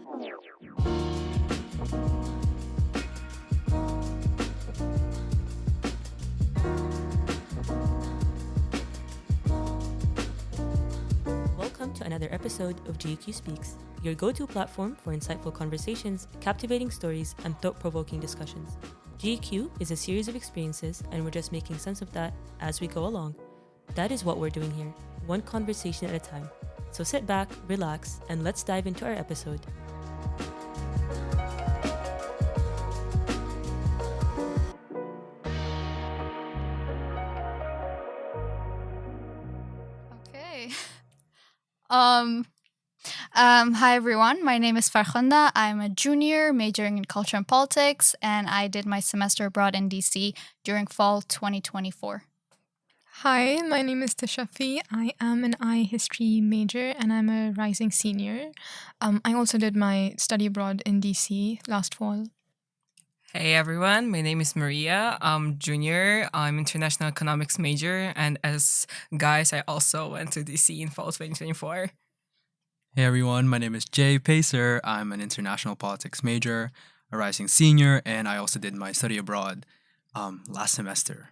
Welcome to another episode of GQ Speaks, your go-to platform for insightful conversations, captivating stories, and thought-provoking discussions. GQ is a series of experiences, and we're just making sense of that as we go along. That is what we're doing here, one conversation at a time. So sit back, relax, and let's dive into our episode. Okay. Hi everyone. My name is Farkhunda. I'm a junior majoring in culture and politics, and I did my semester abroad in DC during fall 2024. Hi, my name is Tashafee. I am an I history major and I'm a rising senior. I also did my study abroad in DC last fall. Hey everyone, my name is Mariaa. I'm junior. I'm international economics major, and as guys, I also went to DC in fall 2024. Hey everyone, my name is Jay Pacer. I'm an international politics major, a rising senior, and I also did my study abroad last semester.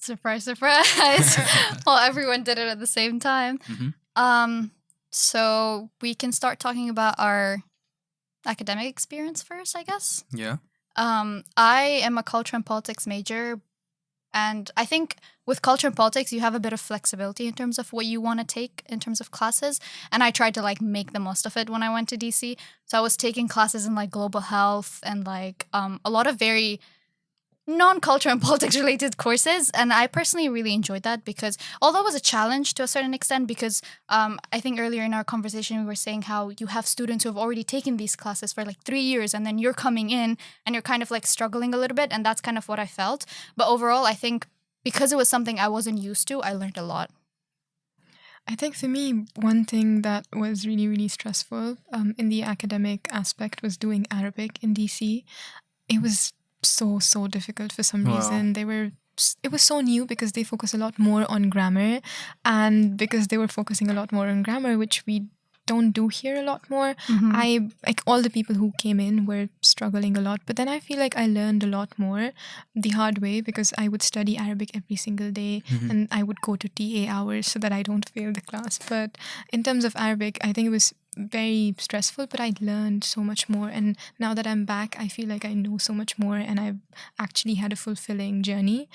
Surprise, surprise. Well, everyone did it at the same time. Mm-hmm. So we can start talking about our academic experience first, I guess. Yeah. I am a culture and politics major, and I think with culture and politics, you have a bit of flexibility in terms of what you want to take in terms of classes. And I tried to make the most of it when I went to DC. So I was taking classes in global health and a lot of very non-culture and politics related courses, and I personally really enjoyed that because although it was a challenge to a certain extent, because I think earlier in our conversation we were saying how you have students who have already taken these classes for 3 years, and then you're coming in and you're kind of struggling a little bit, and that's kind of what I felt. But overall, I think because it was something I wasn't used to, I learned a lot. I think for me, one thing that was really, really stressful in the academic aspect was doing Arabic in DC. It was so difficult for some reason. It was so new because they focus a lot more on grammar, and because they were focusing a lot more on grammar, which we don't do here a lot more. Mm-hmm. All the people who came in were struggling a lot, but then I feel like I learned a lot more the hard way because I would study Arabic every single day, and I would go to TA hours so that I don't fail the class. But in terms of Arabic, I think it was very stressful, but I learned so much more, and now that I'm back, I feel like I know so much more, and I've actually had a fulfilling journey.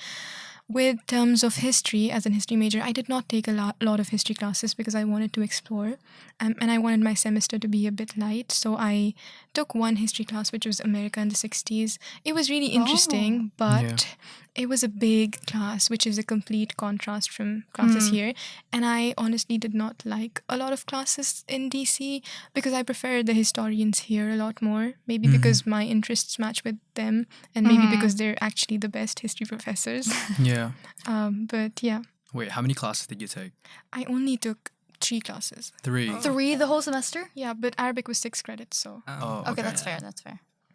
With terms of history, as an history major, I did not take a lot of history classes because I wanted to explore, and I wanted my semester to be a bit light, so I took one history class, which was America in the 60s. It was really interesting, but it was a big class, which is a complete contrast from classes here. And I honestly did not like a lot of classes in DC because I prefer the historians here a lot more. Maybe because my interests match with them, and maybe because they're actually the best history professors. Yeah. But yeah. Wait, how many classes did you take? I only took 3 classes. 3. 3 the whole semester? Yeah, but Arabic was 6 credits, so. Oh, Okay, that's fair.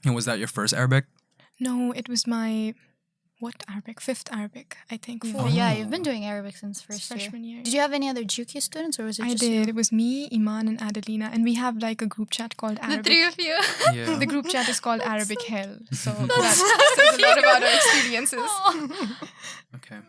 And was that your first Arabic? No, it was my... What Arabic? 5th Arabic, I think. Yeah, you've been doing Arabic since freshman year. Did you have any other GQ students, or was it I just did. you? It was me, Iman, and Adelina, and we have a group chat called Arabic. The 3 of you. Yeah. The group chat is called Arabic Hell, so that says a lot about our experiences. Okay.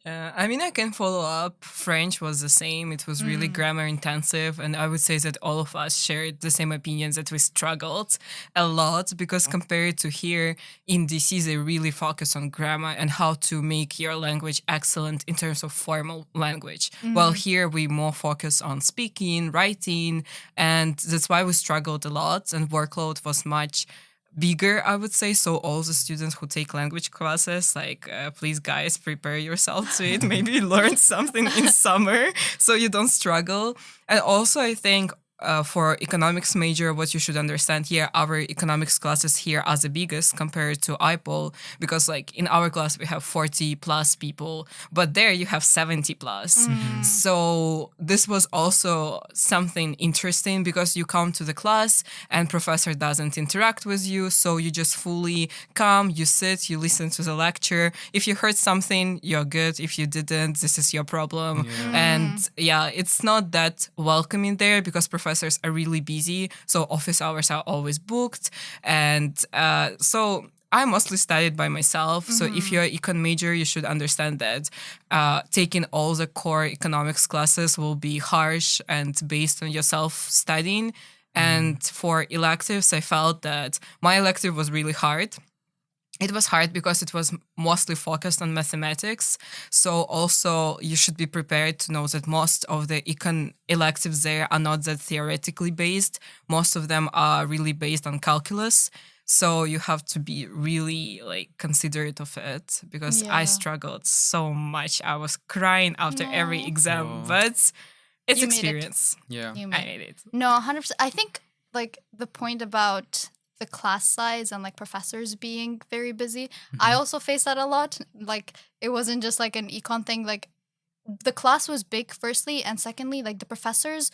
I can follow up. French was the same. It was really grammar intensive. And I would say that all of us shared the same opinions that we struggled a lot because compared to here in DC, they really focus on grammar and how to make your language excellent in terms of formal language. While here we more focus on speaking, writing, and that's why we struggled a lot and workload was much bigger, I would say. So all the students who take language classes, please guys, prepare yourself to it. Maybe learn something in summer so you don't struggle. And also I think for economics major, what you should understand here, our economics classes here are the biggest compared to IPOL, because in our class we have 40 plus people, but there you have 70 plus. So this was also something interesting because you come to the class and professor doesn't interact with you, so you just fully come, you sit, you listen to the lecture. If you heard something, you're good. If you didn't, this is your problem. And it's not that welcoming there because professors professors are really busy, so office hours are always booked. And so I mostly studied by myself. So if you're an econ major, you should understand that taking all the core economics classes will be harsh and based on your self-studying. And for electives, I felt that my elective was really hard. It was hard because it was mostly focused on mathematics. So also you should be prepared to know that most of the econ electives there are not that theoretically based. Most of them are really based on calculus. So you have to be really like considerate of it, because I struggled so much. I was crying after every exam, but it's You made it. experience. Yeah. You I made made it. No, 100%. I think like the point about the class size and like professors being very busy, I also faced that a lot. Like it wasn't just like an econ thing. Like the class was big, firstly, and secondly, like the professors,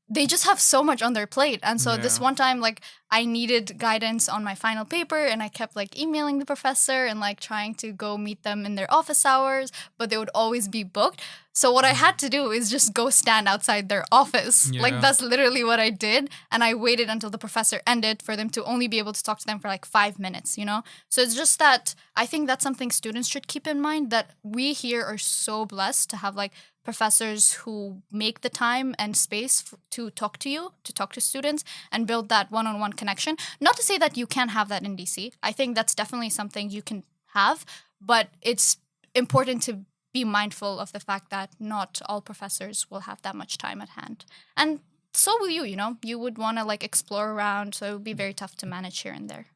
they just have so much on their plate. And so this one time, like I needed guidance on my final paper, and I kept like emailing the professor and like trying to go meet them in their office hours, but they would always be booked. So what I had to do is just go stand outside their office. Yeah. Like that's literally what I did. And I waited until the professor ended for them to only be able to talk to them for like 5 minutes, you know? So it's just that I think that's something students should keep in mind, that we here are so blessed to have like professors who make the time and space to talk to you, to talk to students and build that one-on-one connection. Not to say that you can't have that in DC. I think that's definitely something you can have, but it's important to be mindful of the fact that not all professors will have that much time at hand. And so will you know? You would want to like explore around, so it would be very tough to manage here and there.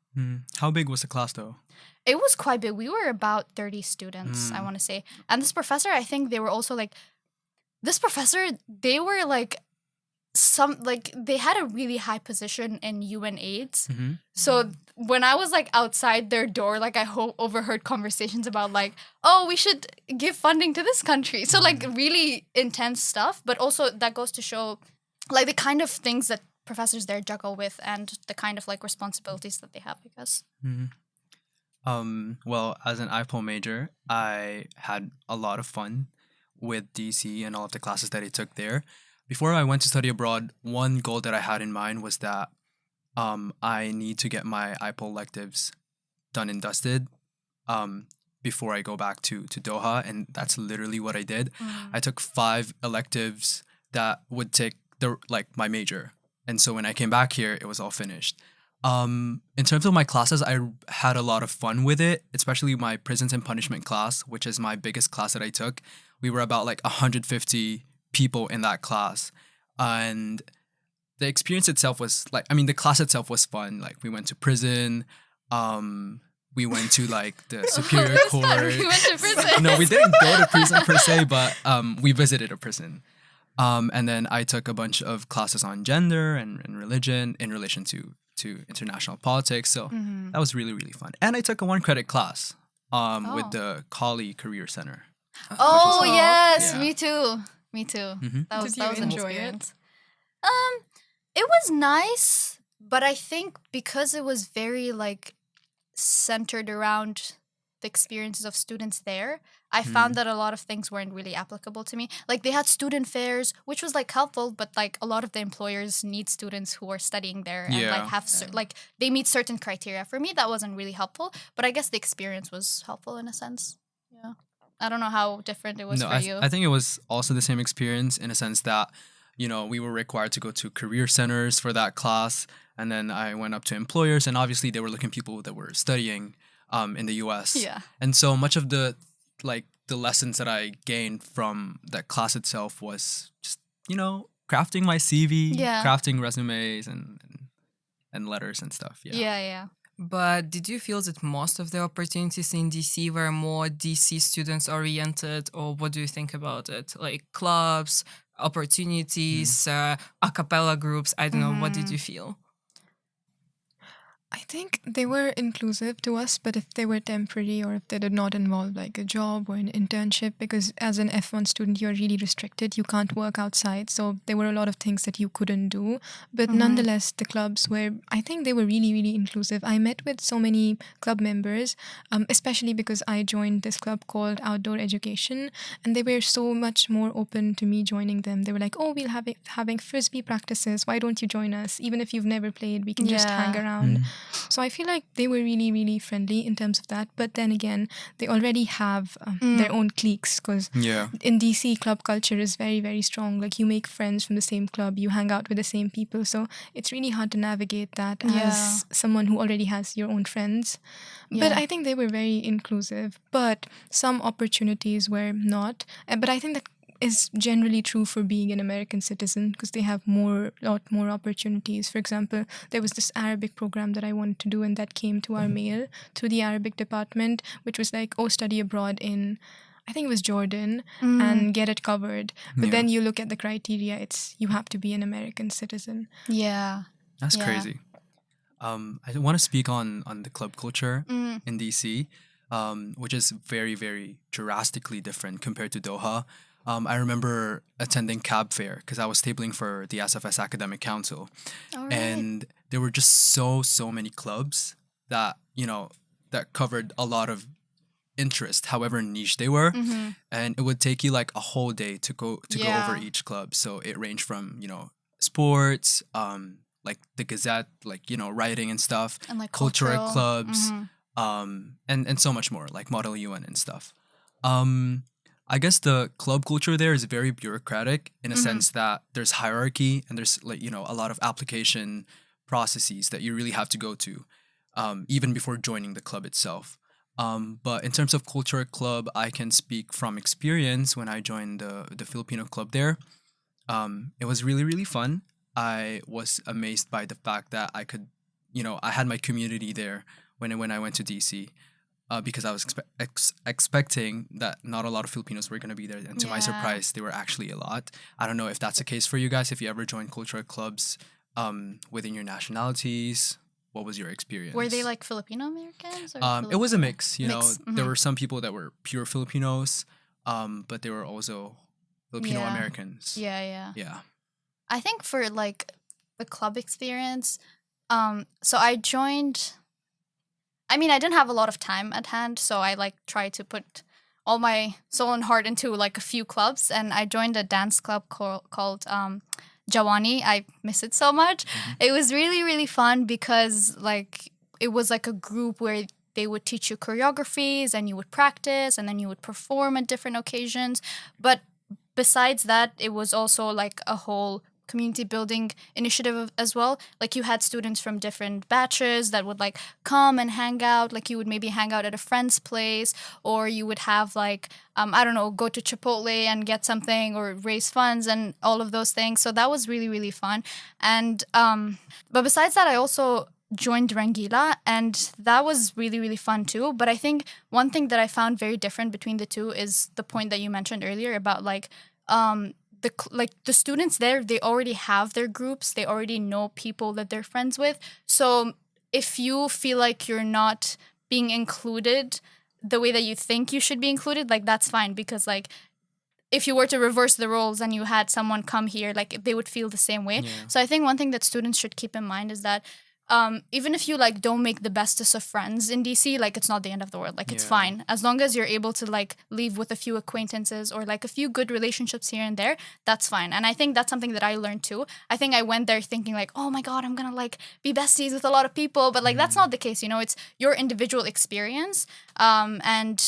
How big was the class though? It was quite big. We were about 30 students, I want to say. And this professor, I think they were also like, they were like, they had a really high position in UN AIDS. So when I was like outside their door, like I overheard conversations about like, oh, we should give funding to this country. So like really intense stuff, but also that goes to show like the kind of things that professors there juggle with and the kind of like responsibilities that they have, I guess. Well, as an IPOL major, I had a lot of fun with DC and all of the classes that I took there. Before I went to study abroad, one goal that I had in mind was that I need to get my IPOL electives done and dusted before I go back to Doha, and that's literally what I did. I took 5 electives that would take my major, and so when I came back here, it was all finished. In terms of my classes, I had a lot of fun with it, especially my prisons and punishment class, which is my biggest class that I took. We were about like 150 people in that class, and the experience itself was the class itself was fun. Like we went to prison, we went to like the superior court. We went to prison. No, we didn't go to prison per se, but we visited a prison. And then I took a bunch of classes on gender and religion in relation to international politics. So that was really, really fun. And I took a 1-credit class with the Kali Career Center. Oh, yes. Yeah. Me too. That was Did you an enjoy experience. It was nice, but I think because it was very like centered around the experiences of students there, I found that a lot of things weren't really applicable to me. Like they had student fairs, which was like helpful, but like a lot of the employers need students who are studying there and like have like they meet certain criteria. For me, that wasn't really helpful, but I guess the experience was helpful in a sense. Yeah. I don't know how different it was for you. I think it was also the same experience in a sense that, we were required to go to career centers for that class. And then I went up to employers, and obviously they were looking people that were studying in the US. Yeah. And so much of the lessons that I gained from that class itself was just, crafting my CV, crafting resumes and letters and stuff. Yeah. But did you feel that most of the opportunities in DC were more DC students oriented, or what do you think about it? Like clubs, opportunities, a cappella groups, I don't know, what did you feel? I think they were inclusive to us, but if they were temporary or if they did not involve like a job or an internship, because as an F1 student, you're really restricted. You can't work outside. So there were a lot of things that you couldn't do. But nonetheless, the clubs were, I think they were really, really inclusive. I met with so many club members, especially because I joined this club called Outdoor Education, and they were so much more open to me joining them. They were like, oh, we'll have having frisbee practices. Why don't you join us? Even if you've never played, we can just hang around. So I feel like they were really, really friendly in terms of that. But then again, they already have their own cliques, because in DC, club culture is very, very strong. Like, you make friends from the same club, you hang out with the same people. So it's really hard to navigate that as someone who already has your own friends. But I think they were very inclusive. But some opportunities were not. But I think that is generally true for being an American citizen, because they have lot more opportunities. For example, there was this Arabic program that I wanted to do, and that came to our mail through the Arabic department, which was like, oh, study abroad in, I think it was Jordan, and get it covered. But then you look at the criteria, it's you have to be an American citizen. Yeah. That's crazy. I want to speak on the club culture in DC, which is very, very drastically different compared to Doha. I remember attending Cab Fair because I was tabling for the SFS Academic Council. And there were just so many clubs that, that covered a lot of interest, however niche they were. And it would take you like a whole day to go over each club. So it ranged from, sports, like the Gazette, like, writing and stuff, and like cultural clubs, and so much more, like Model UN and stuff. I guess the club culture there is very bureaucratic in a sense that there's hierarchy and there's like, a lot of application processes that you really have to go to, even before joining the club itself. But in terms of culture club, I can speak from experience when I joined the Filipino club there. It was really, really fun. I was amazed by the fact that I could, I had my community there when I went to DC. Because I was expecting that not a lot of Filipinos were going to be there. And to my surprise, there were actually a lot. I don't know if that's the case for you guys. If you ever joined cultural clubs within your nationalities, what was your experience? Were they like Filipino Americans? It was a mix. There were some people that were pure Filipinos, but there were also Filipino Americans. Yeah. I think for like the club experience, so I joined... I mean, I didn't have a lot of time at hand, so I like tried to put all my soul and heart into like a few clubs, and I joined a dance club called Jawani. I miss it so much. It was really, really fun because like it was like a group where they would teach you choreographies and you would practice and then you would perform at different occasions. But besides that, it was also like a whole community building initiative as well. Like you had students from different batches that would like come and hang out. Like you would maybe hang out at a friend's place, or you would have like I don't know, go to Chipotle and get something or raise funds and all of those things. So that was really, really fun. And but besides that, I also joined Rangila, and that was really, really fun too. But I think one thing that I found very different between the two is the point that you mentioned earlier about like the students there, they already have their groups. They already know people that they're friends with. So if you feel like you're not being included the way that you think you should be included, like that's fine, because like if you were to reverse the roles and you had someone come here, like they would feel the same way. So I think one thing that students should keep in mind is that even if you like don't make the bestest of friends in DC, like it's not the end of the world. Like it's fine. As long as you're able to like leave with a few acquaintances or like a few good relationships here and there, that's fine. And I think that's something that I learned too. I think I went there thinking like, oh my God, I'm gonna like be besties with a lot of people. But like that's not the case, it's your individual experience. And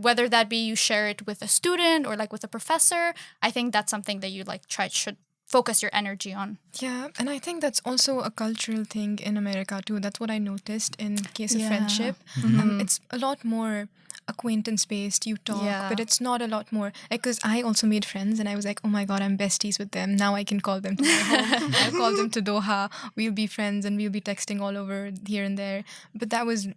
whether that be you share it with a student or like with a professor, I think that's something that you like should focus your energy on. Yeah, and I think that's also a cultural thing in America too. That's what I noticed in case of friendship. It's a lot more acquaintance-based. You talk, but it's not a lot more. Because I also made friends and I was like, oh my God, I'm besties with them. Now I can call them to my home. I'll call them to Doha. We'll be friends and we'll be texting all over here and there. But that was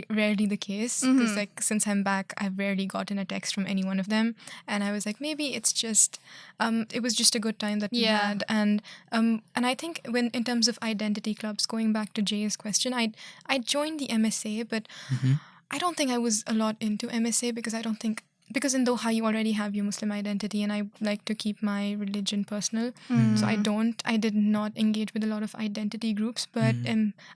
rarely the case. Because like since I'm back, I've rarely gotten a text from any one of them. And I was like, maybe it's just, it was just a good time that we had. had. And I think when in terms of identity clubs, going back to Jay's question, I joined the MSA, but I don't think I was a lot into MSA because because in Doha you already have your Muslim identity, and I like to keep my religion personal. So I did not engage with a lot of identity groups, but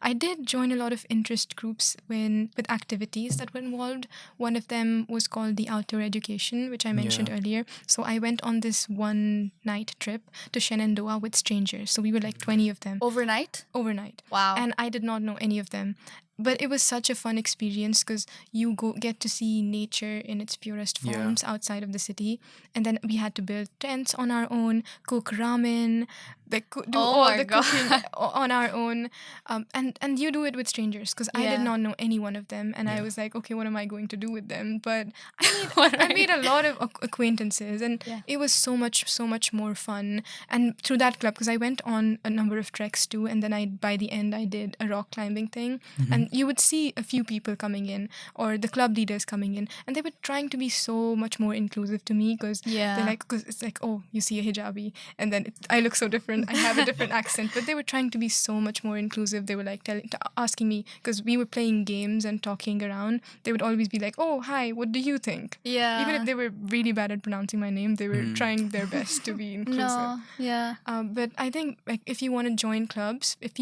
I did join a lot of interest groups with activities that were involved. One of them was called the outdoor education, which I mentioned earlier. So I went on this one night trip to Shenandoah with strangers. So we were like 20 of them. Overnight? Overnight. Wow. And I did not know any of them. But it was such a fun experience because you get to see nature in its purest forms outside of the city. And then we had to build tents on our own, cook ramen, do all the cooking on our own. And you do it with strangers because I did not know any one of them. And I was like, okay, what am I going to do with them? But I made a lot of acquaintances, and it was so much more fun. And through that club, because I went on a number of treks too, and then by the end I did a rock climbing thing. And you would see a few people coming in, or the club leaders coming in, and they were trying to be so much more inclusive to me because they're like, because it's like, oh, you see a hijabi, and then I look so different, I have a different accent, but they were trying to be so much more inclusive. They were like asking me, because we were playing games and talking around, they would always be like, oh, hi, what do you think? Yeah. Even if they were really bad at pronouncing my name, they were trying their best to be inclusive. No, yeah. But I think like if you want to join clubs, if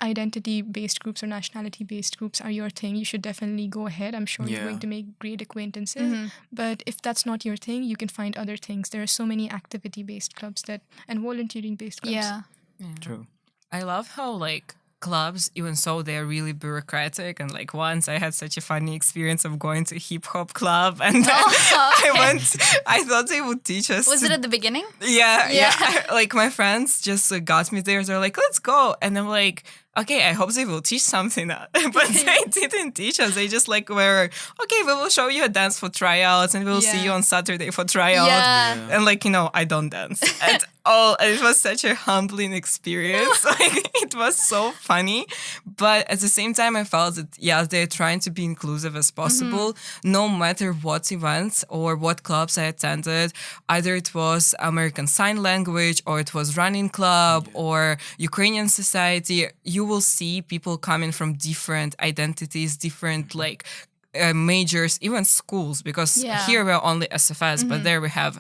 identity-based groups or nationality-based groups are your thing, you should definitely go ahead. I'm sure you're going to make great acquaintances. But if that's not your thing, you can find other things. There are so many activity-based clubs and volunteering-based clubs. Yeah. True. I love how like clubs, even so, they're really bureaucratic. And like once I had such a funny experience of going to a hip hop club, and I thought they would teach us. Was it at the beginning? Yeah. Like my friends just got me there. They're like, let's go. And I'm like, okay, I hope they will teach something. But they didn't teach us. They just like were, okay, we will show you a dance for tryouts, and we'll see you on Saturday for tryouts. Yeah. And like, I don't dance at all. And it was such a humbling experience. Like it was so funny. But at the same time, I felt that, they're trying to be inclusive as possible, no matter what events or what clubs I attended. Either it was American Sign Language, or it was running club, or Ukrainian society. You will see people coming from different identities, different like majors, even schools, because here we're only SFS, but there we have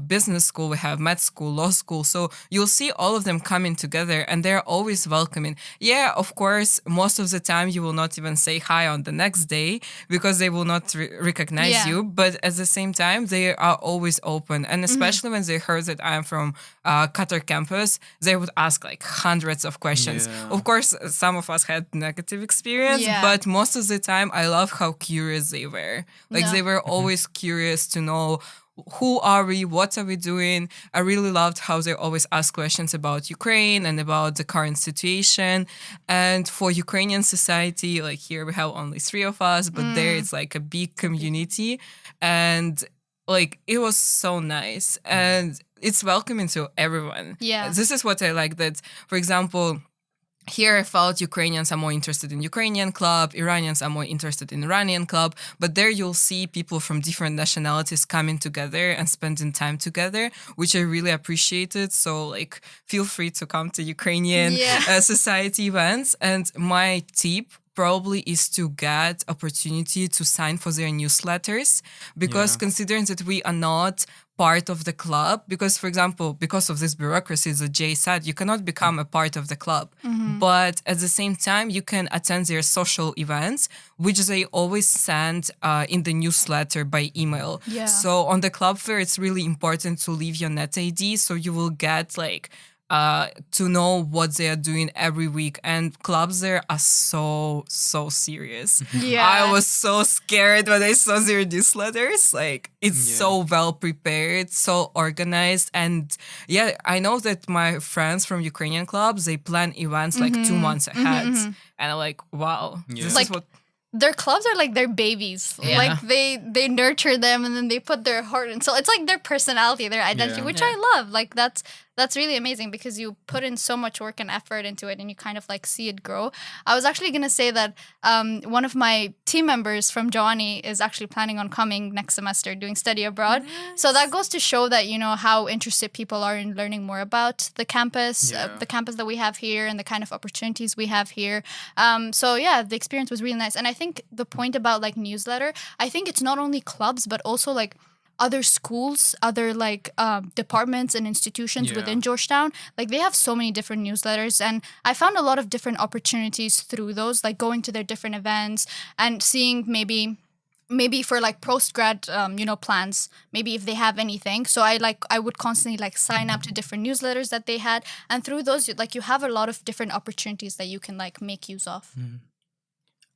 business school, we have med school, law school. So you'll see all of them coming together, and they're always welcoming. Yeah, of course, most of the time you will not even say hi on the next day because they will not recognize you. But at the same time, they are always open. And especially when they heard that I'm from Qatar campus, they would ask like hundreds of questions. Yeah. Of course, some of us had negative experience, but most of the time, I love how curious they were. Like they were always curious to know, who are we? What are we doing? I really loved how they always ask questions about Ukraine and about the current situation. And for Ukrainian society, like here we have only 3 of us, but there it's like a big community. And like it was so nice. And it's welcoming to everyone. Yeah. This is what I like, that, for example, here I felt Ukrainians are more interested in Ukrainian club, Iranians are more interested in Iranian club, but there you'll see people from different nationalities coming together and spending time together, which I really appreciated. So like, feel free to come to Ukrainian society events. And my tip probably is to get opportunity to sign for their newsletters, because considering that we are not part of the club, because for example, because of this bureaucracy that Jay said, you cannot become a part of the club, but at the same time you can attend their social events, which they always send in the newsletter by email. So on the club fair, it's really important to leave your net ID, so you will get like to know what they are doing every week. And clubs there are so serious. I was so scared when I saw their newsletters. Like, it's so well prepared, so organized. And I know that my friends from Ukrainian clubs, they plan events like 2 months ahead. And I'm like, wow, this is what... Their clubs are like their babies. Like they nurture them, and then they put their heart in. So it's like their personality, their identity, which I love. Like that's That's really amazing because you put in so much work and effort into it and you kind of like see it grow. I was actually going to say that one of my team members from Joani is actually planning on coming next semester doing study abroad. Nice. So that goes to show that, how interested people are in learning more about the campus that we have here and the kind of opportunities we have here. So yeah, the experience was really nice. And I think the point about like newsletter, I think it's not only clubs, but also like other schools, other like departments and institutions within Georgetown. Like they have so many different newsletters, and I found a lot of different opportunities through those, like going to their different events and seeing maybe for like post-grad plans, maybe if they have anything. So I would constantly like sign up to different newsletters that they had, and through those like you have a lot of different opportunities that you can like make use of.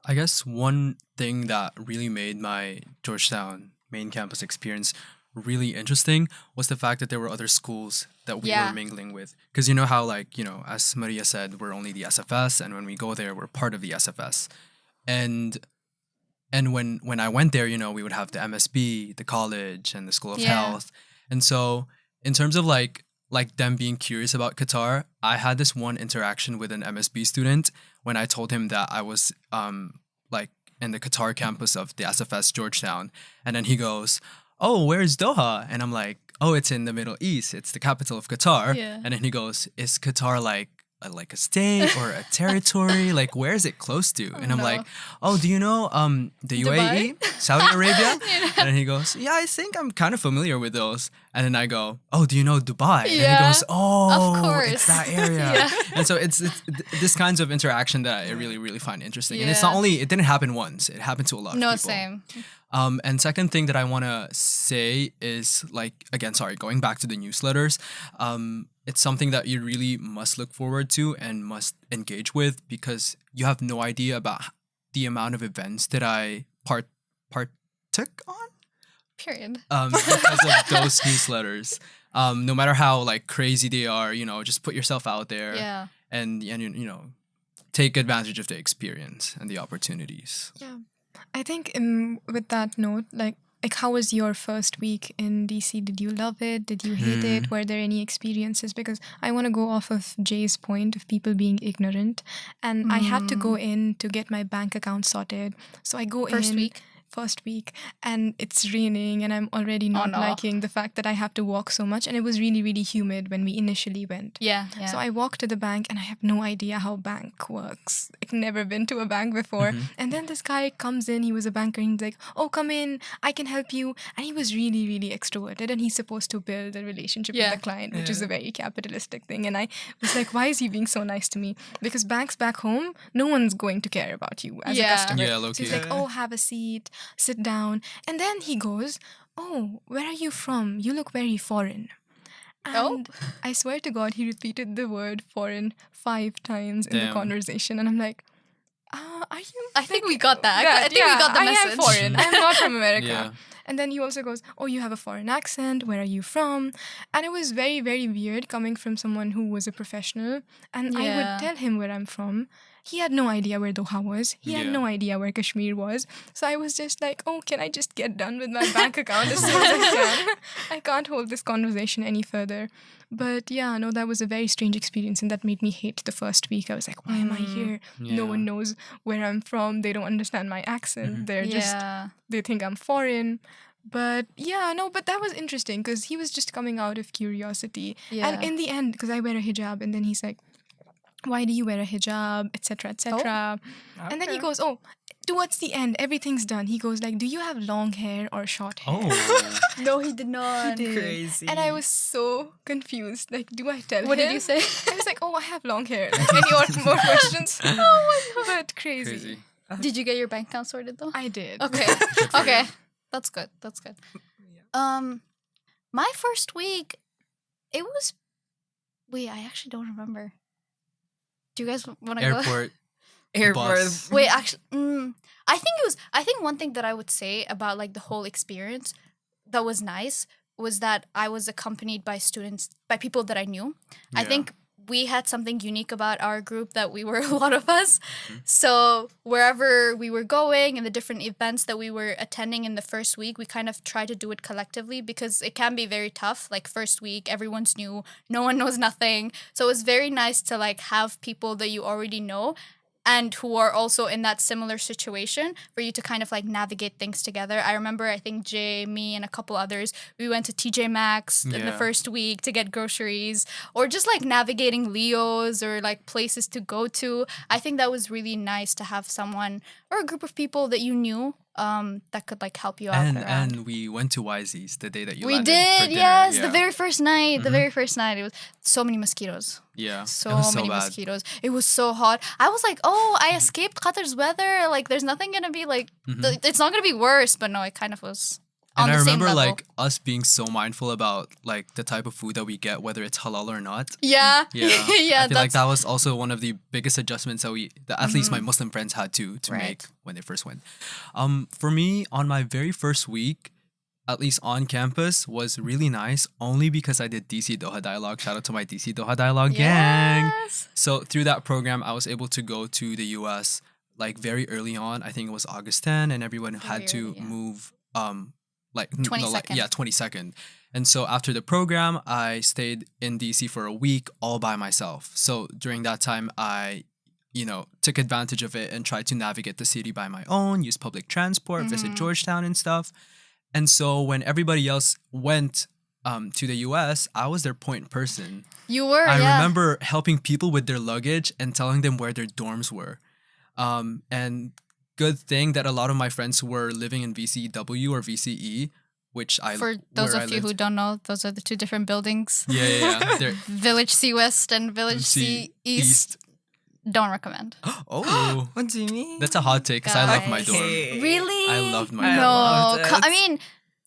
I guess one thing that really made my Georgetown main campus experience really interesting was the fact that there were other schools that we were mingling with. Because you know how, like, as Mariaa said, we're only the SFS, and when we go there, we're part of the SFS. And when I went there, we would have the MSB, the college, and the School of Health. And so in terms of like them being curious about Qatar, I had this one interaction with an MSB student when I told him that I was in the Qatar campus of the SFS Georgetown. And then he goes, "Oh, where's Doha?" And I'm like, "Oh, it's in the Middle East. It's the capital of Qatar." Yeah. And then he goes, "Is Qatar like a state or a territory? Like, where is it close to?" And I'm like, "Oh, do you know the UAE, Saudi Arabia?" And then he goes, "Yeah, I think I'm kind of familiar with those." And then I go, "Oh, do you know Dubai?" And he goes, "Oh, of course. it's that area." And so it's this kinds of interaction that I really, really find interesting. And it's not only, it didn't happen once, it happened to a lot of people. No, same. And second thing that I want to say is, like, again, sorry, going back to the newsletters, it's something that you really must look forward to and must engage with, because you have no idea about the amount of events that I partook on. Period. Because of those newsletters. No matter how like crazy they are, just put yourself out there. Yeah. And take advantage of the experience and the opportunities. Yeah. I think with that note, like how was your first week in DC? Did you love it? Did you hate it? Were there any experiences? Because I want to go off of Jay's point of people being ignorant. And I had to go in to get my bank account sorted. So I go first week, and it's raining, and I'm already not liking the fact that I have to walk so much. And it was really, really humid when we initially went. Yeah. So I walked to the bank, and I have no idea how bank works. I've never been to a bank before. And then this guy comes in, he was a banker, and he's like, "Oh, come in, I can help you." And he was really, really extroverted, and he's supposed to build a relationship with the client, which is a very capitalistic thing. And I was like, why is he being so nice to me? Because banks back home, no one's going to care about you as a customer. Yeah, so he's like, "Oh, have a seat, sit down." And then he goes, "Oh, where are you from? You look very foreign." And I swear to God, he repeated the word foreign 5 times in the conversation. And I'm like, are you? I think we got that. I think we got the message. I am foreign. I'm not from America. And then he also goes, "Oh, you have a foreign accent. Where are you from?" And it was very, very weird coming from someone who was a professional. And I would tell him where I'm from. He had no idea where Doha was. He had no idea where Kashmir was. So I was just like, "Oh, can I just get done with my bank account as soon as I can? I can't hold this conversation any further." But yeah, no, that was a very strange experience, and that made me hate the first week. I was like, why am I here? No one knows where I'm from. They don't understand my accent. They're just, they think I'm foreign. But but that was interesting because he was just coming out of curiosity. And in the end, because I wear a hijab, and then he's like, "Why do you wear a hijab, etc., etc." And then he goes, "Oh, towards the end, everything's done." He goes like, "Do you have long hair or short hair?" Oh. No, he did not. He did. Crazy. And I was so confused. Like, do I tell him? What did you say? I was like, "Oh, I have long hair." Like, any more questions? Oh my God. But crazy. Did you get your bank account sorted though? I did. Okay. Okay. That's good. That's good. My first week, it was. Wait, I actually don't remember. Do you guys want to go? Airport. Bus. Wait, actually, I think one thing that I would say about like the whole experience that was nice was that I was accompanied by people that I knew. I think we had something unique about our group that we were a lot of us. So wherever we were going and the different events that we were attending in the first week, we kind of try to do it collectively because it can be very tough. Like first week, everyone's new, no one knows nothing. So it's very nice to like have people that you already know and who are also in that similar situation for you to kind of like navigate things together. I remember, I think Jay, me, and a couple others, we went to TJ Maxx in the first week to get groceries or just like navigating Leo's or like places to go to. I think that was really nice to have someone or a group of people that you knew that could like help you out. And we went to YZ's the day that you we landed did, for dinner. yes, Yeah. the very first night. The very first night, it was so many mosquitoes. Yeah, So it was so many bad. mosquitoes. It was so hot. I was like, oh, I escaped Qatar's weather. Like, there's nothing gonna be like, it's not gonna be worse. But no, it kind of was on And the I same remember level. like us being so mindful about like the type of food that we get, whether it's halal or not. yeah, Yeah, yeah. I feel like that was also one of the biggest adjustments that at least my Muslim friends had to Right. make when they first went. For me, on my very first week, at least on campus, was really nice only because I did DC Doha Dialogue. Shout out to my DC Doha Dialogue gang. Yes. So through that program, I was able to go to the US like very early on. I think it was August 10, and everyone had to early, yeah. move 22nd. 22nd. And so after the program, I stayed in DC for a week all by myself. So during that time, I took advantage of it and tried to navigate the city by my own, use public transport, visit Georgetown and stuff. And so when everybody else went to the US, I was their point person. You were. I yeah. remember helping people with their luggage and telling them where their dorms were. And good thing that a lot of my friends were living in VCW or VCE, which For those of you who don't know, those are the two different buildings. Yeah. They're Village C West and Village C East. Don't recommend. Oh, What do you mean? that's a hot take because I love my dorm. Okay. Really? I loved my I No. loved it. I mean,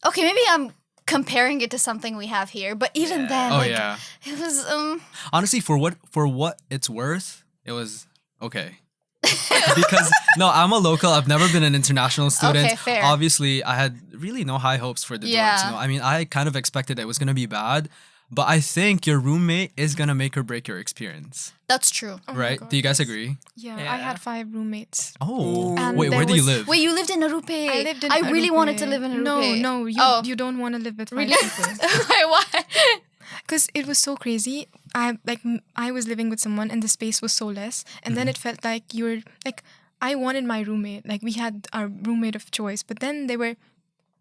okay, maybe I'm comparing it to something we have here, but even then, Oh like, yeah. it was Honestly, for what it's worth, it was okay. Because no, I'm a local. I've never been an international student. Okay, fair. Obviously, I had really no high hopes for the Yeah. dorms. I mean, I kind of expected it was gonna be bad, but I think your roommate is gonna make or break your experience, that's true. Oh my right? God, Do you guys yes. agree? Yeah, Yeah. I had 5 roommates. Oh, And wait, there where do you was- live? Wait, you lived in Arupe. I lived in I really wanted to Arupe. live in Arupe. No, Oh. you don't want to live with 5 Really? people. Wait, why? Because it was so crazy. I was living with someone and the space was so less, and then it felt like you were like, I wanted my roommate. Like we had our roommate of choice, but then there were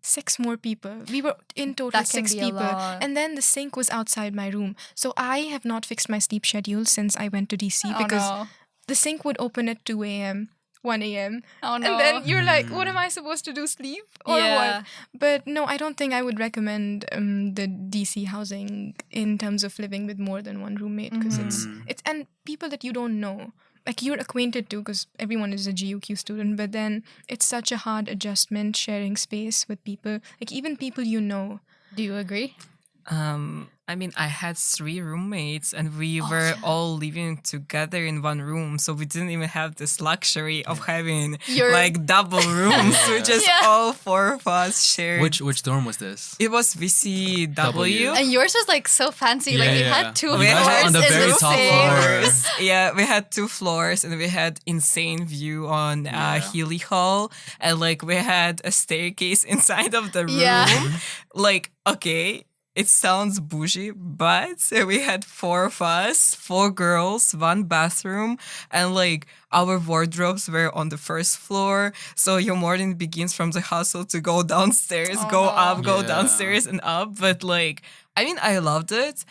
6 more people. We were in total That can 6 be a people, lot. and then the sink was outside my room. So I have not fixed my sleep schedule since I went to DC Oh because no. the sink would open at 2 a.m., 1 a.m. Oh no. And then you're like, what am I supposed to do? Sleep or Yeah. what? But no, I don't think I would recommend the DC housing in terms of living with more than one roommate because it's and people that you don't know, like you're acquainted to because everyone is a GUQ student, but then it's such a hard adjustment sharing space with people, like even people you know. Do you agree? I mean, I had 3 roommates and we were all living together in one room. So we didn't even have this luxury of having like double rooms. We just Yeah. all 4 of us shared. Which dorm was this? It was VCW. And yours was like so fancy. Yeah, like you yeah. had 2 You guys were floors on the in very the top same floor. room. Yeah, we had 2 floors and we had insane view on Healy Hall, and like we had a staircase inside of the room. Yeah. Like, okay, it sounds bougie, but we had 4 of us, 4 girls, 1 bathroom, and like our wardrobes were on the first floor. So your morning begins from the hustle to go downstairs, go up, go Yeah. downstairs and up. But like, I mean, I loved it.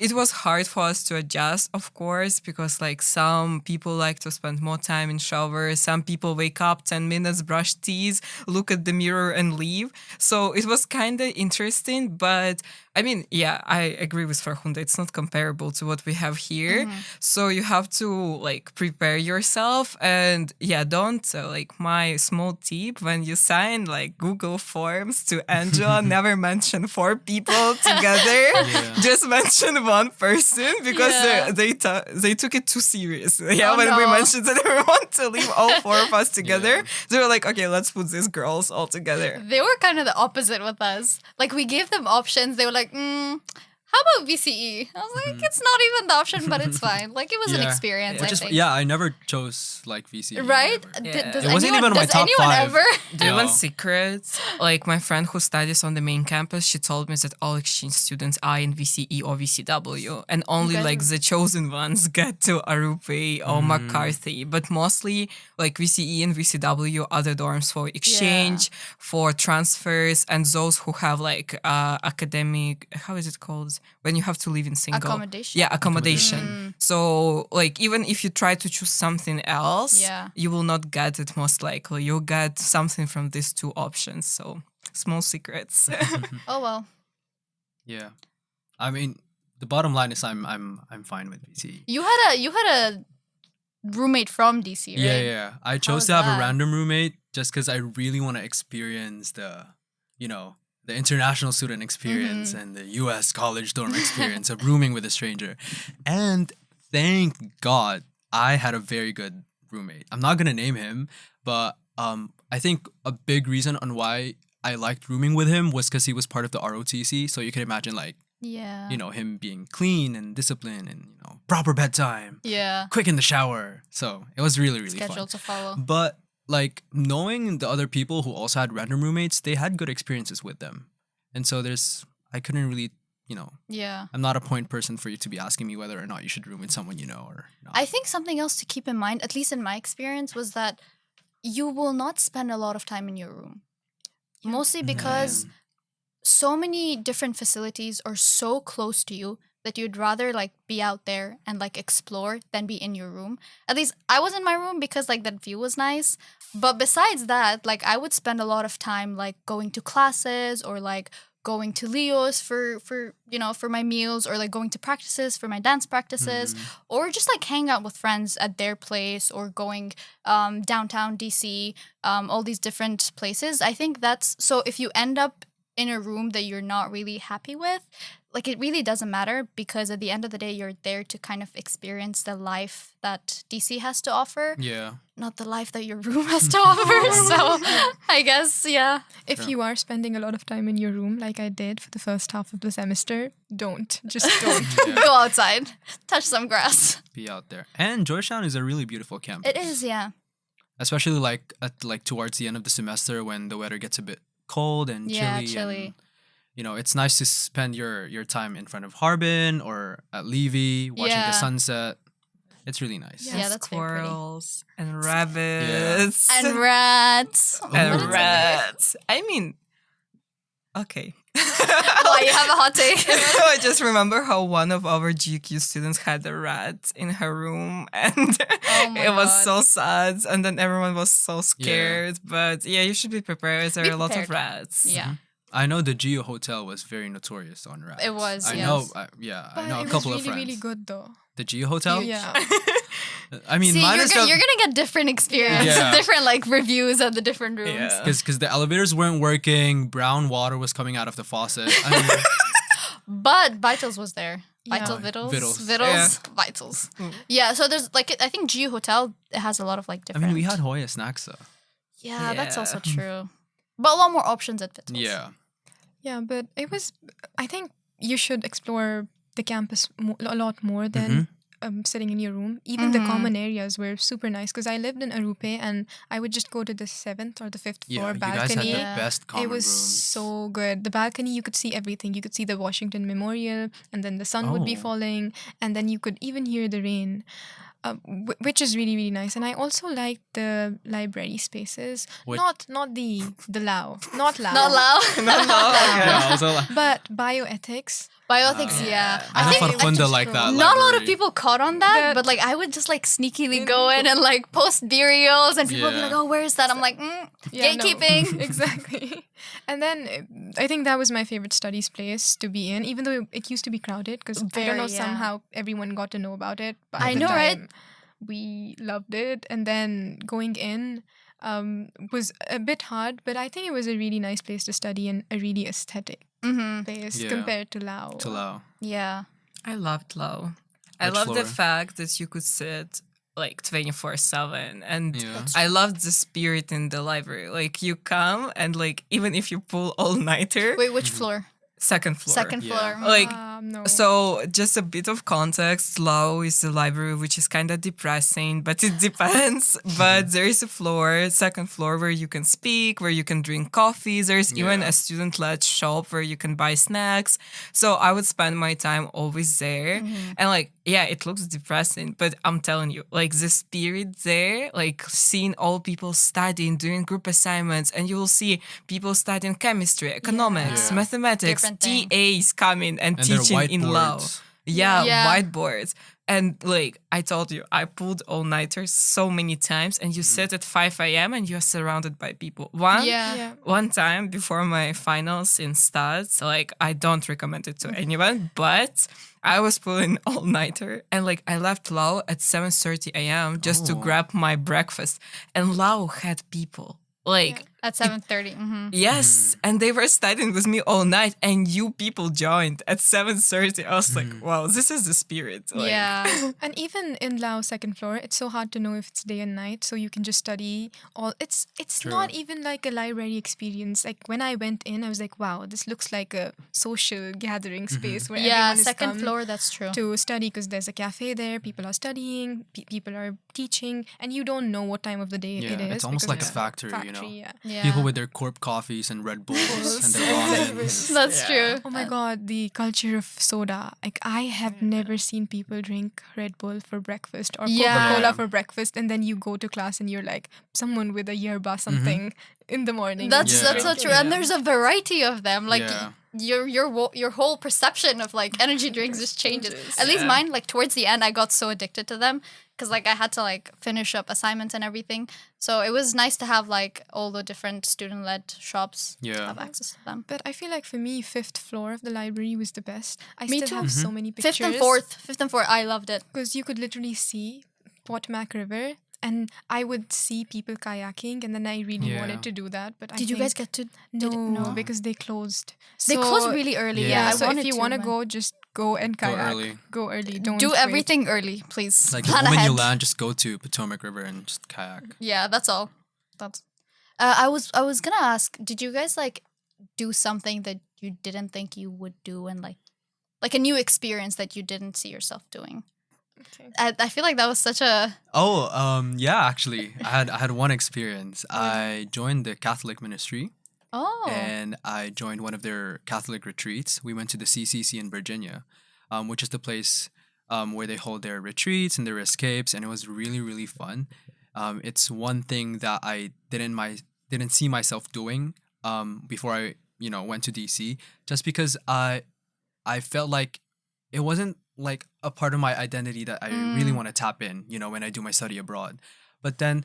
It was hard for us to adjust, of course, because like some people like to spend more time in shower. Some people wake up 10 minutes, brush teeth, look at the mirror and leave. So it was kind of interesting. But I mean, yeah, I agree with Farkhunda. It's not comparable to what we have here. So you have to like prepare yourself. And yeah, don't like my small tip when you sign like Google Forms to Angela, never mention 4 people together. Just mention 1 person because Yeah. they took it too serious. Yeah, Oh, when we no. mentioned that we want to leave all 4 of us together, they were like, okay, let's put these girls all together. They were kind of the opposite with us. Like we gave them options. They were like, how about VCE? I was like, it's not even the option, but it's fine. Like, it was an experience, Yeah. I Which is think. I never chose like VC. Right? Yeah. Does It wasn't anyone, even on my does top anyone 5. ever? Do you want No. secrets? Like my friend who studies on the main campus, she told me that all exchange students are in VCE or VCW, and only guys like are- the chosen ones get to Arupe or McCarthy. But mostly like VCE and VCW are the dorms for exchange, for transfers, and those who have like academic, how is it called? When you have to live in single. Accommodation? Yeah, accommodation. So like even if you try to choose something else, Yeah. you will not get it most likely. You'll get something from these two options. So small secrets. Oh, well. Yeah. I mean, the bottom line is I'm fine with VC. You had a roommate from DC, right? Yeah. I chose was to have that? a random roommate just because I really want to experience the international student experience and the U.S. college dorm experience of rooming with a stranger. And thank God I had a very good roommate. I'm not gonna name him, but I think a big reason on why I liked rooming with him was because he was part of the ROTC. So you can imagine like Yeah. him being clean and disciplined and proper bedtime, Yeah. quick in the shower. So it was really really Schedule fun. to follow. But like knowing the other people who also had random roommates, they had good experiences with them. And so I couldn't really, Yeah. I'm not a point person for you to be asking me whether or not you should room with someone you know or not. I think something else to keep in mind, at least in my experience, was that you will not spend a lot of time in your room. Mostly because so many different facilities are so close to you that you'd rather like be out there and like explore than be in your room. At least I was in my room because like that view was nice. But besides that, like I would spend a lot of time like going to classes or like going to Leo's for my meals, or like going to practices for my dance practices, or just like hang out with friends at their place, or going downtown DC, all these different places. I think that's so if you end up in a room that you're not really happy with, like it really doesn't matter, because at the end of the day you're there to kind of experience the life that DC has to offer, Yeah. not the life that your room has to offer. So I guess If you are spending a lot of time in your room, like I did for the first half of the semester, just don't. go outside, touch some grass. Be out there. And Georgetown is a really beautiful campus. It is, yeah. Especially like towards the end of the semester when the weather gets a bit cold and Yeah, chilly. chilly. And, it's nice to spend your time in front of Harbin or at Levy watching the Yeah. sunset. It's really nice. Yeah, that's very pretty. Squirrels and rabbits And rats. and What is it? rats. I mean, okay. Why, you have a hot take? I just remember how one of our GQ students had a rat in her room, and my it was God. so sad. And then everyone was so scared. But yeah, you should be prepared. There Be are a lot of prepared. rats. Yeah. I know the Geo Hotel was very notorious on rats. It was, I yes. know. I But know a it was couple really, of friends. really good though. The Geo Hotel. Yeah. I mean, See, mine you're is gonna get different experience, Yeah. different like reviews of the different rooms. Yeah. because the elevators weren't working. Brown water was coming out of the faucet. I mean, But Vitals was there. Yeah. Vital Vittles. Vittles. Vittles. Vitals. Yeah, so there's like I think G Hotel it has a lot of like I different. mean, we had Hoya snacks though. Yeah, that's also Yeah. true. But a lot more options at Vittles. Yeah. Yeah, but I think you should explore the campus a lot more than sitting in your room. Even the common areas were super nice because I lived in Arupe and I would just go to the 7th or the 5th Yeah, floor you guys had balcony. the Yeah. best common It was rooms. so good. The balcony, you could see everything. You could see the Washington Memorial, and then the sun would be Oh. falling, and then you could even hear the rain, which is really, really nice. And I also liked the library spaces. Which- Not the Lao, not Lao, Not loud. Yeah, also, but bioethics. Bioethics, yeah. I know think Farkhunda like that. not a lot of library. people caught on that, That- but like I would just like sneakily go in and like post burials, and people would be Yeah. like, "Oh, where is that?" I'm like, Yeah, no. gatekeeping. Exactly. And then I think that was my favorite studies place to be in, even though it used to be crowded because I don't Very, know, yeah. somehow everyone got to know about it. But I at the know, right? time, we loved it. And then going in was a bit hard, but I think it was a really nice place to study and a really aesthetic Mm-hmm. place Yeah. compared to Lao. To Lao. Yeah. I loved Lao. I Which love the floor? fact that you could sit like 24/7, and Yeah. I loved the spirit in the library. Like you come and like even if you pull all nighter, Wait, which floor? second floor. Second Yeah. floor. Like No. So, just a bit of context. Lao is a library which is kind of depressing, but it depends. But there is a floor, second floor, where you can speak, where you can drink coffee. There's even a student-led shop where you can buy snacks. So I would spend my time always there. And like, yeah, it looks depressing, but I'm telling you, like the spirit there, like seeing all people studying, doing group assignments, and you will see people studying chemistry, economics, mathematics, Different things. TAs coming and And their teaching in Lao. whiteboards. Yeah. Whiteboards. And like I told you, I pulled all-nighters so many times, and you sit at 5 a.m. and you're surrounded by people. One time before my finals in stats, like I don't recommend it to anyone, but I was pulling all-nighter, and like I left Lao at 7:30 a.m. just to grab my breakfast, and Lao had people. Like At 7:30. yes, and they were studying with me all night, and you people joined at 7:30. I was like, wow, this is the spirit. Like, Yeah. And even in Lao second floor, it's so hard to know if it's day and night. So you can just study all. It's not even like a library experience. Like when I went in, I was like, wow, this looks like a social gathering space where everyone is Second come floor, that's true. to study, because there's a cafe there. People are studying. People are teaching, and you don't know what time of the day it is. It's almost because like a it's factory, you know. Yeah. People with their corp coffees and Red Bulls and their ramens. That's true. Oh my god, the culture of soda. Like I have never seen people drink Red Bull for breakfast or Coca-Cola Yeah. for breakfast, and then you go to class and you're like someone with a yerba something in the morning. That's Yeah. so true. And there's a variety of them. Like Yeah. your whole perception of like energy drinks just changes. At least mine, like towards the end, I got so addicted to them because like I had to like finish up assignments and everything. So it was nice to have like all the different student-led shops have access to them. But I feel like for me, 5th floor of the library was the best. I Me still too. have so many pictures. 5th and 4th, I loved it. Because you could literally see Potmac River, and I would see people kayaking, and then I really wanted to do that. But Did you guys get to? No, because they closed. They So- closed really early. Yeah. Yeah, I so wanted if you to, want to man. go, just go and Go kayak. early. Go early. Don't do wait. everything early, please. Like the Plan moment ahead. you land, just go to Potomac River and just kayak. Yeah, that's all. That's. I was gonna ask, did you guys like do something that you didn't think you would do, and like a new experience that you didn't see yourself doing? Okay. I feel like that was such a. Yeah, actually, I had one experience. I joined the Catholic ministry. Oh. And I joined one of their Catholic retreats. We went to the CCC in Virginia, which is the place where they hold their retreats and their escapes, and it was really, really fun. It's one thing that I didn't see myself doing before I went to DC, just because I felt like it wasn't like a part of my identity that I really want to tap in, when I do my study abroad. But then,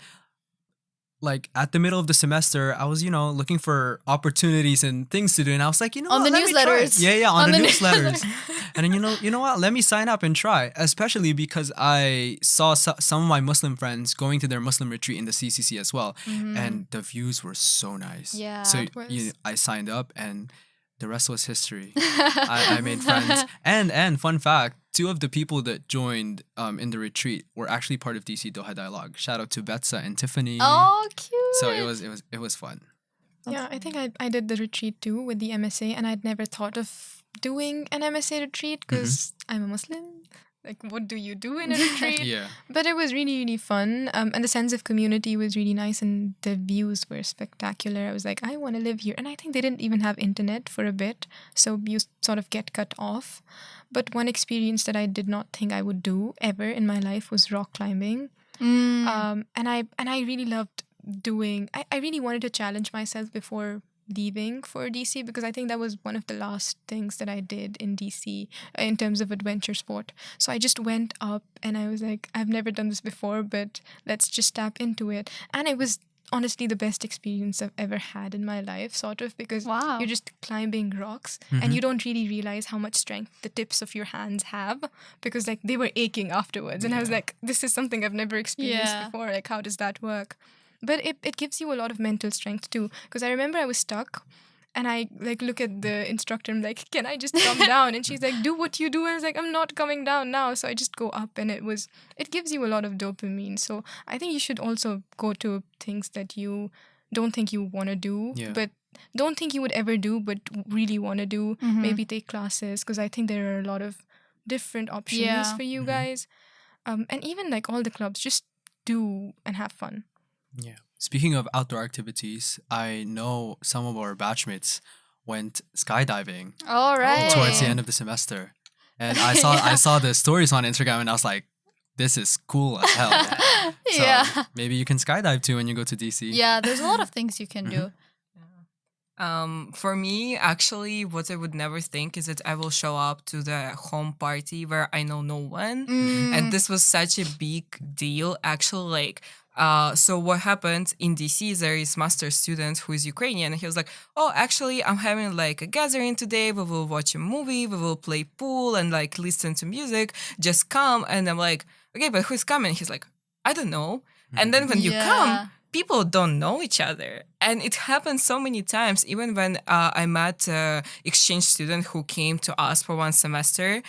like at the middle of the semester, I was, looking for opportunities and things to do, and I was like, On what, the let me try it. newsletters. Yeah, on the the newsletters. And then you know what? Let me sign up and try. Especially because I saw some of my Muslim friends going to their Muslim retreat in the CCC as well, and the views were so nice. Yeah, So it was. I signed up, and the rest was history. I made friends, and fun fact, 2 of the people that joined in the retreat were actually part of DC Doha Dialogue. Shout out to Betsa and Tiffany. Oh, cute. So it was fun. Yeah, I think I did the retreat too with the MSA, and I'd never thought of doing an MSA retreat because I'm a Muslim. Like, what do you do in a retreat? Yeah. But it was really, really fun. And the sense of community was really nice, and the views were spectacular. I was like, I want to live here. And I think they didn't even have internet for a bit, so you sort of get cut off. But one experience that I did not think I would do ever in my life was rock climbing. And I really loved doing. I really wanted to challenge myself before leaving for DC, because I think that was one of the last things that I did in DC in terms of adventure sport. So I just went up and I was like, I've never done this before, but let's just tap into it. And it was honestly the best experience I've ever had in my life, sort of, because Wow. you're just climbing rocks and you don't really realize how much strength the tips of your hands have, because like they were aching afterwards. And I was like, this is something I've never experienced Yeah. before. Like, how does that work? But it gives you a lot of mental strength too, because I remember I was stuck and I like look at the instructor and I'm like, can I just come down? And she's like, do what you do. And I was like, I'm not coming down now. So I just go up, and it gives you a lot of dopamine. So I think you should also go to things that you don't think you want to do, Yeah. but don't think you would ever do, but really want to do. Mhm. Maybe take classes, because I think there are a lot of different options Yeah. for you guys. And even like all the clubs, just do and have fun. Yeah. Speaking of outdoor activities, I know some of our batchmates went skydiving All right. towards the end of the semester, and I saw the stories on Instagram, and I was like, "This is cool as hell." So Yeah. maybe you can skydive too when you go to DC. Yeah, there's a lot of things you can do. For me, actually, what I would never think is that I will show up to the home party where I know no one. And this was such a big deal, actually. Like, so what happened in DC, there is master student who is Ukrainian. And he was like, oh, actually, I'm having like a gathering today. We will watch a movie. We will play pool and like listen to music. Just come. And I'm like, okay, but who's coming? He's like, I don't know. And then when you come, people don't know each other. And it happened so many times, even when I met an exchange student who came to us for one semester.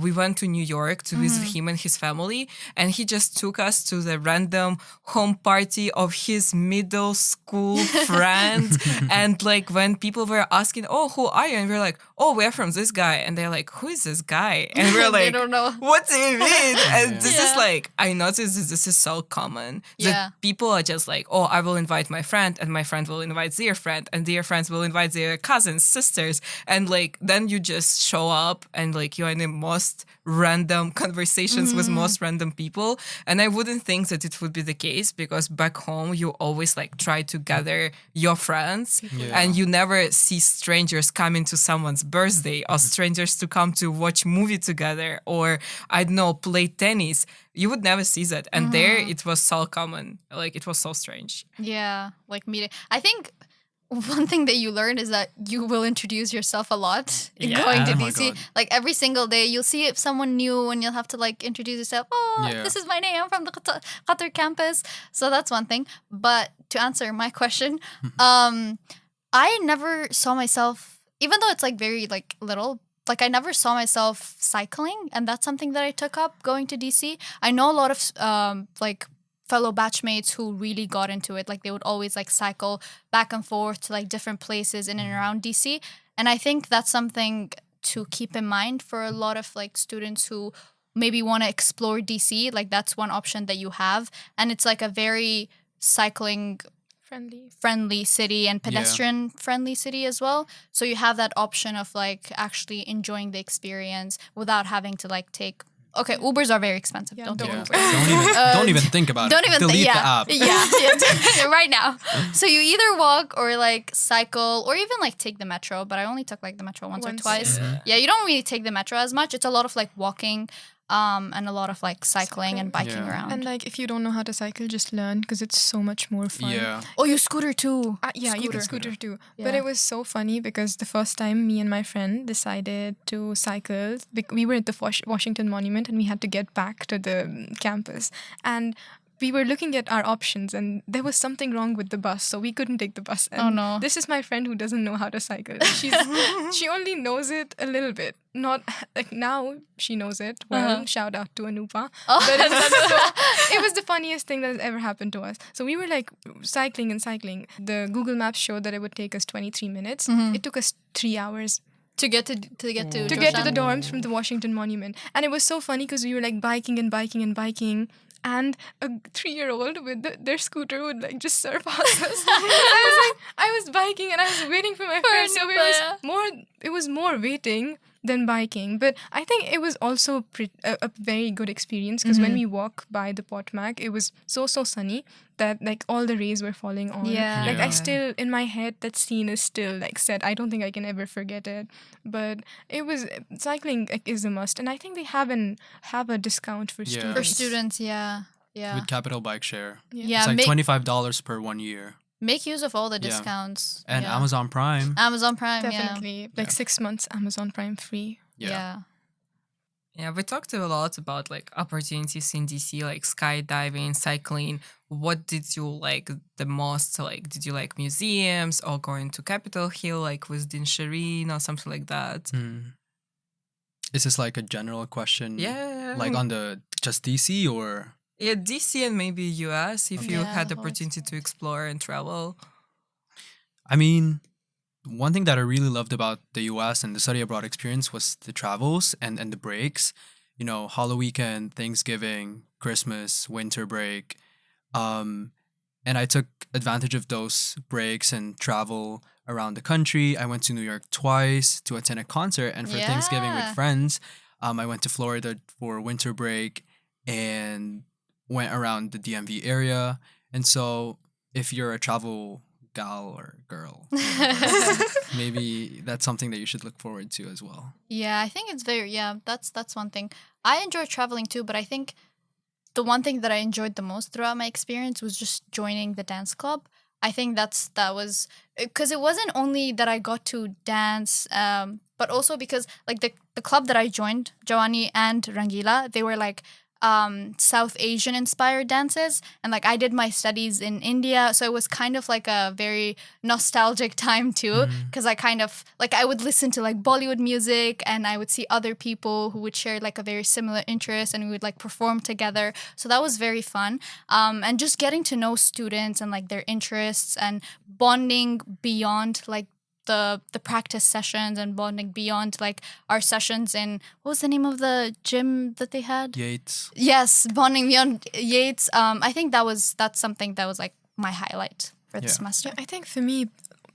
We went to New York to visit him and his family, and he just took us to the random home party of his middle school friend. And like when people were asking, oh, who are you? And we're like, oh, we're from this guy. And they're like, who is this guy? And we're They like, don't know. what do you mean? And this is Yeah. like, I noticed that this is so common. Yeah. That people are just like, oh, I will invite my friend, and my friend will invite their friend, and their friends will invite their cousins, sisters. And like, then you just show up and like you're in the most random conversations with most random people. And I wouldn't think that it would be the case, because back home, you always like try to gather your friends, and you never see strangers coming to someone's birthday, or strangers to come to watch movie together, or I don't know, play tennis. You would never see that. And there it was so common. Like, it was so strange. Yeah, like meeting. I think one thing that you learn is that you will introduce yourself a lot in Yeah. going to Oh my DC. God. Like every single day, you'll see someone new and you'll have to like introduce yourself. Oh, Yeah. this is my name. I'm from the Qatar campus. So that's one thing. But to answer my question, I never saw myself, even though it's like very like little, like I never saw myself cycling, and that's something that I took up going to DC. I know a lot of like fellow batchmates who really got into it. Like they would always like cycle back and forth to like different places in and around DC. And I think that's something to keep in mind for a lot of like students who maybe want to explore DC. Like that's one option that you have. And it's like a very cycling friendly city and pedestrian friendly city as well. So you have that option of like actually enjoying the experience without having to like take. Okay, Ubers are very expensive. Yeah, Don't take don't. Ubers. Don't even think about Don't it. even Delete think. the app. Yeah, right now. So you either walk or like cycle or even like take the metro. But I only took like the metro once or twice. Yeah, you don't really take the metro as much. It's a lot of like walking, and a lot of like cycling and biking Yeah. around. And like if you don't know how to cycle, just learn, because it's so much more fun. Yeah. Oh, you scooter too. Yeah, you can Scooter. scooter too. Yeah. But it was so funny because the first time me and my friend decided to cycle, we were at the Washington Monument and we had to get back to the campus. And we were looking at our options and there was something wrong with the bus, so we couldn't take the bus. And Oh, no. This is my friend who doesn't know how to cycle. She only knows it a little bit. Not like now she knows it. Well, shout out to Anupa. Oh, But it was the funniest thing that has ever happened to us. So we were like cycling and cycling. The Google Maps showed that it would take us 23 minutes. It took us 3 hours to get to to get to Georgetown. the dorms from the Washington Monument. And it was so funny because we were like biking and biking and biking. And a 3-year-old with their scooter would like just surpass us. I was biking and I was waiting for my friend. So it was more waiting than biking. But I think it was also a very good experience because when we walk by the Potmac, it was so sunny that like all the rays were falling on. Yeah. Like Yeah. I still, in my head, that scene is still like set. I don't think I can ever forget it. But it was, cycling like, is a must. And I think they have a discount for Yeah. students. For students, yeah. With Capital Bike Share. Yeah, It's like make, $25 per 1 year. make use of all the Yeah. discounts. And yeah. Amazon Prime. Amazon Prime, Definitely. Like 6 months Amazon Prime free. yeah. Yeah, we talked a lot about like opportunities in DC, like skydiving, cycling. What did you like the most? Like, did you like museums or going to Capitol Hill, like with Din Shireen or something like that? Is this like a general question? Yeah. Like on the just DC or? Yeah, DC and maybe US if you Yeah, had the both. opportunity to explore and travel. I mean, one thing that I really loved about the US and the study abroad experience was the travels and the breaks. You know, Halloween weekend, Thanksgiving, Christmas, winter break. Um, and I took advantage of those breaks and travel around the country. I went to New York twice to attend a concert, and for Thanksgiving with Yeah. friends, I went to Florida for winter break and went around the DMV area. And so, if you're a travel gal or girl, whatever, maybe that's something that you should look forward to as well. Yeah, I think it's that's one thing. I enjoy traveling too, but I think the one thing that I enjoyed the most throughout my experience was just joining the dance club. I think that was because it wasn't only that I got to dance, but also because like the club that I joined, Jawani and Rangila, they were like South Asian inspired dances, and like I did my studies in India, so it was kind of like a very nostalgic time too, because I kind of like I would listen to like Bollywood music, and I would see other people who would share like a very similar interest, and we would like perform together. So that was very fun, and just getting to know students and like their interests and bonding beyond like the practice sessions and bonding beyond like our sessions in what was the name of the gym that they had? Yates. Yes, bonding beyond Yates. I think that's something that was like my highlight for the Yeah. semester. Yeah, I think for me,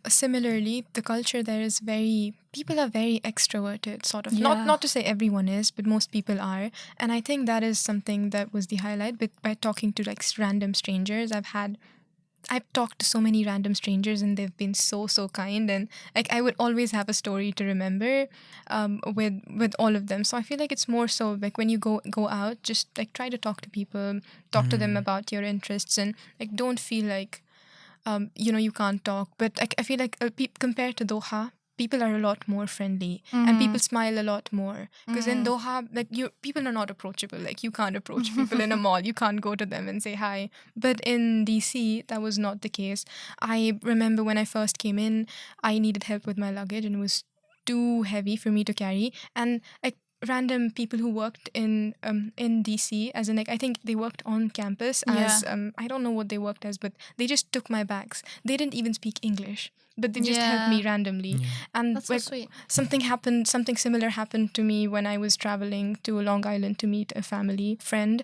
similarly, the culture there is people are very extroverted, sort of. Yeah. Not to say everyone is, but most people are. And I think that is something that was the highlight. But by talking to like random strangers, I've talked to so many random strangers, and they've been so kind, and like I would always have a story to remember with all of them. So I feel like it's more so like when you go out, just like try to talk to people, talk to them about your interests, and like don't feel like you can't talk. But like I feel like compared to Doha, people are a lot more friendly, and people smile a lot more, because in Doha, like people are not approachable. Like you can't approach people in a mall, you can't go to them and say hi. But in DC, that was not the case. I remember when I first came in, I needed help with my luggage, and it was too heavy for me to carry, and like random people who worked in DC, as in like I think they worked on campus as I don't know what they worked as, but they just took my bags. They didn't even speak English, but they just helped me randomly. And That's so like sweet. something similar happened to me when I was traveling to Long Island to meet a family friend.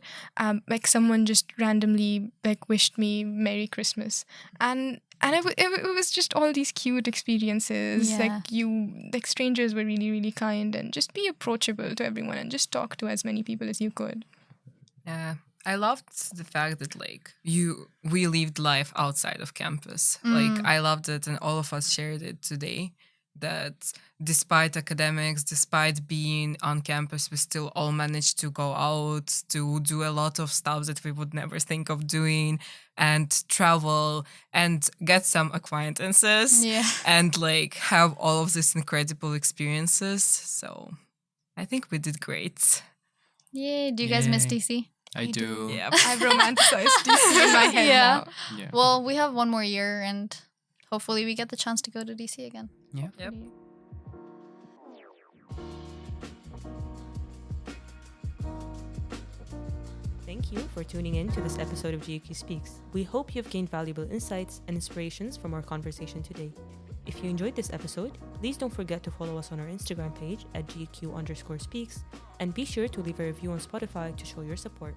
Like someone just randomly like wished me Merry Christmas, and it was just all these cute experiences. Yeah. Like strangers were really, really kind, and just be approachable to everyone and just talk to as many people as you could. Yeah. I loved the fact that like we lived life outside of campus. Like I loved it, and all of us shared it today. That despite academics, despite being on campus, we still all managed to go out, to do a lot of stuff that we would never think of doing, and travel and get some acquaintances, and like have all of these incredible experiences. So I think we did great. Yay. Do you guys miss Yay. DC? I do. Yeah. I've romanticized DC in my head Yeah. now. Yeah. Well, we have one more year, and hopefully we get the chance to go to DC again. Yeah. Yep. Thank you for tuning in to this episode of GQ Speaks. We hope you've gained valuable insights and inspirations from our conversation today. If you enjoyed this episode, please don't forget to follow us on our Instagram page at GQ_speaks, and be sure to leave a review on Spotify to show your support.